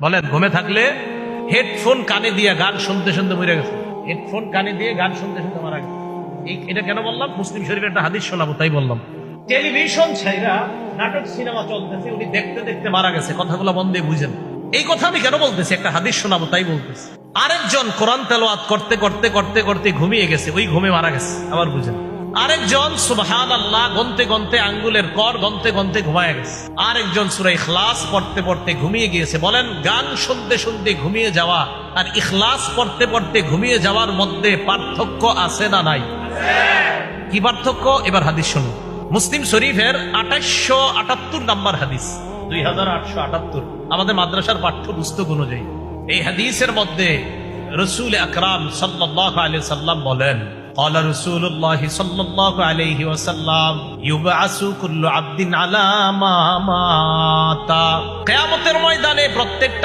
বলেন ঘুমে থাকলে হেডফোন কানে দিয়ে গান শুনতে শুনতে মরে গেছে, হেডফোন কানে দিয়ে গান শুনতে শুনতে মারা গেছে। এটা কেন বললাম? মুসলিম শরীফের একটা হাদিস শোনাবো তাই বললাম। টেলিভিশন ছাইরা নাটক সিনেমা চলতেছে, উনি দেখতে দেখতে মারা গেছে। কথাগুলো মন দিয়ে বুঝেন। এই কথা আমি কেন বলতেছি? একটা হাদিস শোনাবো তাই বলতেছি। আরেকজন কোরআন তেলাওয়াত করতে করতে করতে করতে ঘুমিয়ে গেছে, ওই ঘুমে মারা গেছে। আবার বুঝেন, আরেকজন সুবহানাল্লাহ গনতে গনতে আঙ্গুলের কর গনতে গনতে ঘুমায় গেছে। আরেকজন সূরা ইখলাস পড়তে পড়তে ঘুমিয়ে গিয়েছে। বলেন গান শুনতে শুনতে ঘুমিয়ে যাওয়া আর ইখলাস পড়তে পড়তে ঘুমিয়ে যাওয়ার মধ্যে পার্থক্য আছে না নাই? কি পার্থক্য? এবার হাদিস শুনুন। মুসলিম শরীফের 2878 নাম্বার হাদিস, 2878 আমাদের মাদ্রাসার পাঠ্যপুস্তক অনুযায়ী। এই হাদিসের মধ্যে রাসূল আকরাম সাল্লাল্লাহু আলাইহি সাল্লাম বলেন, قال رسول الله صلى الله عليه وسلم يبعث كل عبد على ما مات। কিয়ামতের ময়দানে প্রত্যেকটা